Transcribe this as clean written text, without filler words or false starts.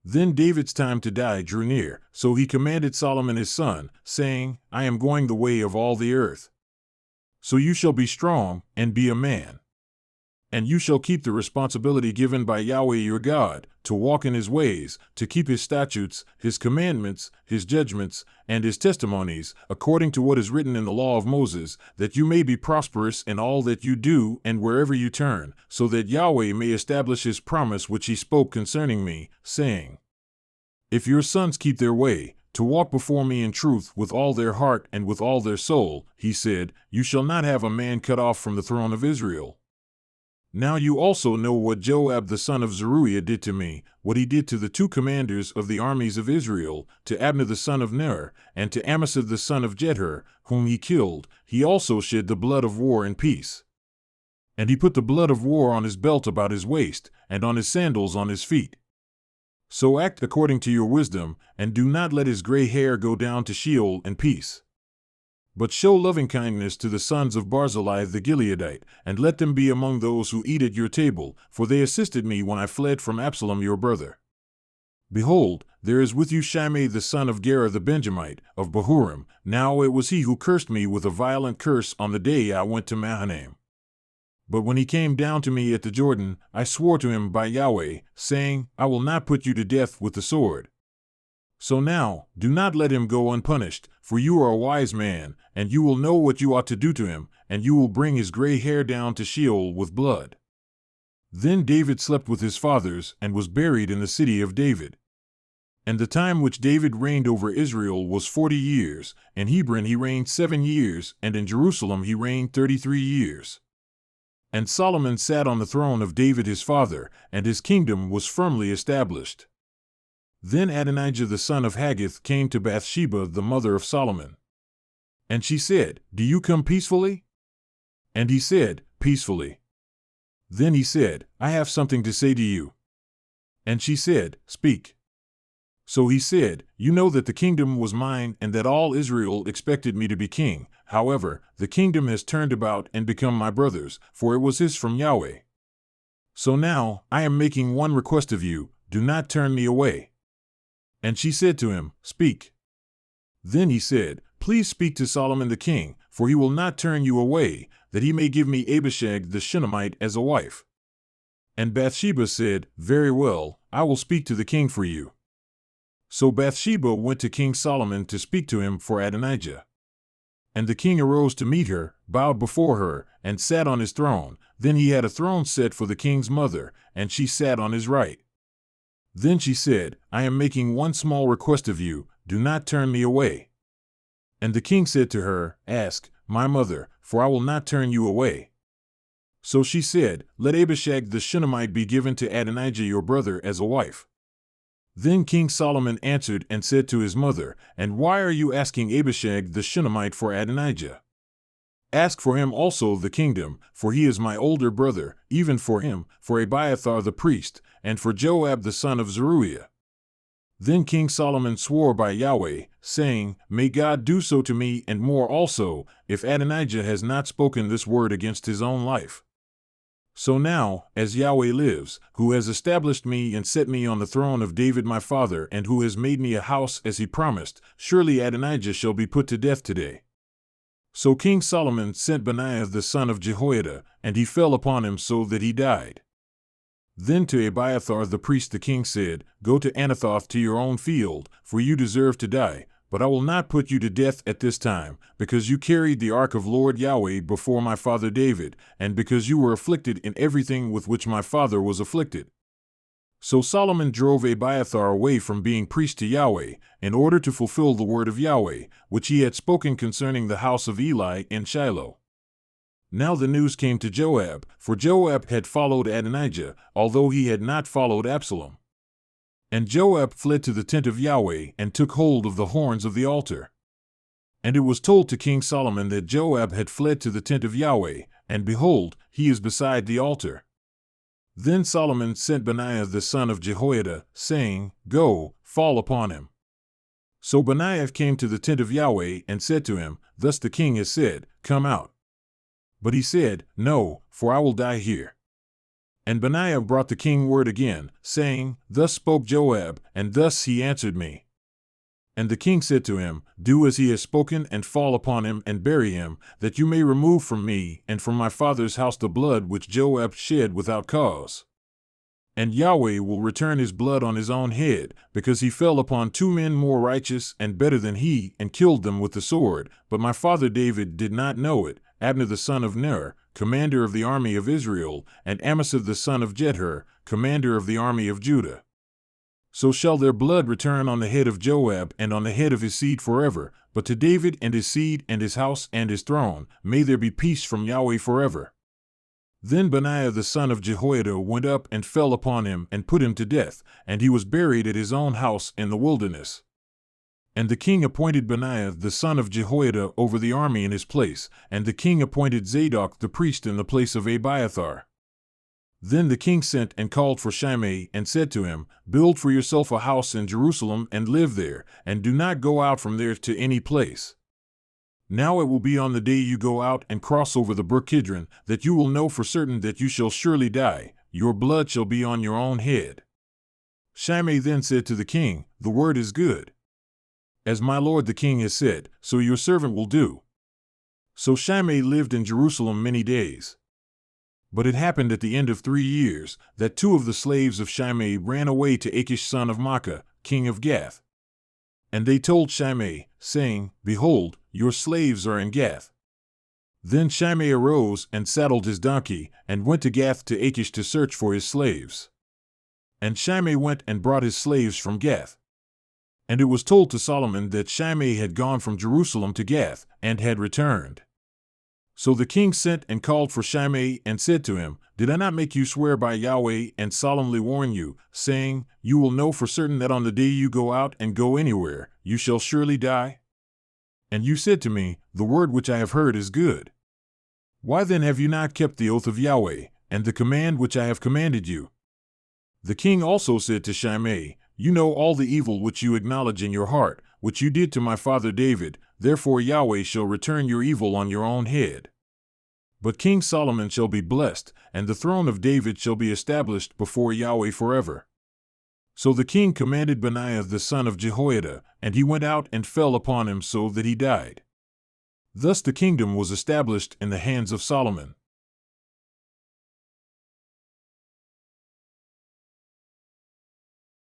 Then David's time to die drew near, so he commanded Solomon his son, saying, I am going the way of all the earth. So you shall be strong, and be a man. And you shall keep the responsibility given by Yahweh your God, to walk in his ways, to keep his statutes, his commandments, his judgments, and his testimonies, according to what is written in the law of Moses, that you may be prosperous in all that you do and wherever you turn, so that Yahweh may establish his promise which he spoke concerning me, saying, If your sons keep their way, to walk before me in truth with all their heart and with all their soul, he said, you shall not have a man cut off from the throne of Israel. Now you also know what Joab the son of Zeruiah did to me, what he did to the two commanders of the armies of Israel, to Abner the son of Ner, and to Amasa the son of Jether, whom he killed. He also shed the blood of war in peace. And he put the blood of war on his belt about his waist, and on his sandals on his feet. So act according to your wisdom, and do not let his gray hair go down to Sheol in peace. But show lovingkindness to the sons of Barzillai the Gileadite, and let them be among those who eat at your table, for they assisted me when I fled from Absalom your brother. Behold, there is with you Shimei the son of Gera the Benjamite, of Bahurim. Now it was he who cursed me with a violent curse on the day I went to Mahanaim. But when he came down to me at the Jordan, I swore to him by Yahweh, saying, I will not put you to death with the sword. So now, do not let him go unpunished, for you are a wise man, and you will know what you ought to do to him, and you will bring his gray hair down to Sheol with blood. Then David slept with his fathers, and was buried in the city of David. And the time which David reigned over Israel was 40 years, in Hebron he reigned 7 years, and in Jerusalem he reigned 33 years. And Solomon sat on the throne of David his father, and his kingdom was firmly established. Then Adonijah the son of Haggith came to Bathsheba the mother of Solomon. And she said, Do you come peacefully? And he said, Peacefully. Then he said, I have something to say to you. And she said, Speak. So he said, You know that the kingdom was mine and that all Israel expected me to be king. However, the kingdom has turned about and become my brother's, for it was his from Yahweh. So now, I am making one request of you, do not turn me away. And she said to him, Speak. Then he said, Please speak to Solomon the king, for he will not turn you away, that he may give me Abishag the Shunammite as a wife. And Bathsheba said, Very well, I will speak to the king for you. So Bathsheba went to King Solomon to speak to him for Adonijah. And the king arose to meet her, bowed before her, and sat on his throne. Then he had a throne set for the king's mother, and she sat on his right. Then she said, I am making one small request of you, do not turn me away. And the king said to her, Ask, my mother, for I will not turn you away. So she said, Let Abishag the Shunammite be given to Adonijah your brother as a wife. Then King Solomon answered and said to his mother, And why are you asking Abishag the Shunammite for Adonijah? Ask for him also the kingdom, for he is my older brother, even for him, for Abiathar the priest, and for Joab the son of Zeruiah. Then King Solomon swore by Yahweh, saying, May God do so to me and more also, if Adonijah has not spoken this word against his own life. So now, as Yahweh lives, who has established me and set me on the throne of David my father, and who has made me a house as he promised, surely Adonijah shall be put to death today. So King Solomon sent Benaiah the son of Jehoiada, and he fell upon him so that he died. Then to Abiathar the priest the king said, Go to Anathoth to your own field, for you deserve to die, but I will not put you to death at this time, because you carried the ark of Lord Yahweh before my father David, and because you were afflicted in everything with which my father was afflicted. So Solomon drove Abiathar away from being priest to Yahweh, in order to fulfill the word of Yahweh, which he had spoken concerning the house of Eli in Shiloh. Now the news came to Joab, for Joab had followed Adonijah, although he had not followed Absalom. And Joab fled to the tent of Yahweh and took hold of the horns of the altar. And it was told to King Solomon that Joab had fled to the tent of Yahweh, and behold, he is beside the altar. Then Solomon sent Benaiah the son of Jehoiada, saying, Go, fall upon him. So Benaiah came to the tent of Yahweh and said to him, Thus the king has said, Come out. But he said, No, for I will die here. And Benaiah brought the king word again, saying, Thus spoke Joab, and thus he answered me. And the king said to him, Do as he has spoken, and fall upon him, and bury him, that you may remove from me and from my father's house the blood which Joab shed without cause. And Yahweh will return his blood on his own head, because he fell upon 2 men more righteous and better than he, and killed them with the sword. But my father David did not know it, Abner the son of Ner, commander of the army of Israel, and Amasa the son of Jether, commander of the army of Judah. So shall their blood return on the head of Joab and on the head of his seed forever, but to David and his seed and his house and his throne, may there be peace from Yahweh forever. Then Benaiah the son of Jehoiada went up and fell upon him and put him to death, and he was buried at his own house in the wilderness. And the king appointed Benaiah the son of Jehoiada over the army in his place, and the king appointed Zadok the priest in the place of Abiathar. Then the king sent and called for Shimei and said to him, Build for yourself a house in Jerusalem and live there, and do not go out from there to any place. Now it will be on the day you go out and cross over the brook Kidron, that you will know for certain that you shall surely die, your blood shall be on your own head. Shimei then said to the king, The word is good. As my lord the king has said, so your servant will do. So Shimei lived in Jerusalem many days. But it happened at the end of 3 years, that 2 of the slaves of Shimei ran away to Achish son of Maacah, king of Gath. And they told Shimei, saying, Behold, your slaves are in Gath. Then Shimei arose and saddled his donkey, and went to Gath to Achish to search for his slaves. And Shimei went and brought his slaves from Gath. And it was told to Solomon that Shimei had gone from Jerusalem to Gath, and had returned. So the king sent and called for Shimei, and said to him, Did I not make you swear by Yahweh, and solemnly warn you, saying, You will know for certain that on the day you go out and go anywhere, you shall surely die? And you said to me, The word which I have heard is good. Why then have you not kept the oath of Yahweh, and the command which I have commanded you? The king also said to Shimei, You know all the evil which you acknowledge in your heart, which you did to my father David, therefore Yahweh shall return your evil on your own head. But King Solomon shall be blessed, and the throne of David shall be established before Yahweh forever. So the king commanded Benaiah the son of Jehoiada, and he went out and fell upon him so that he died. Thus the kingdom was established in the hands of Solomon.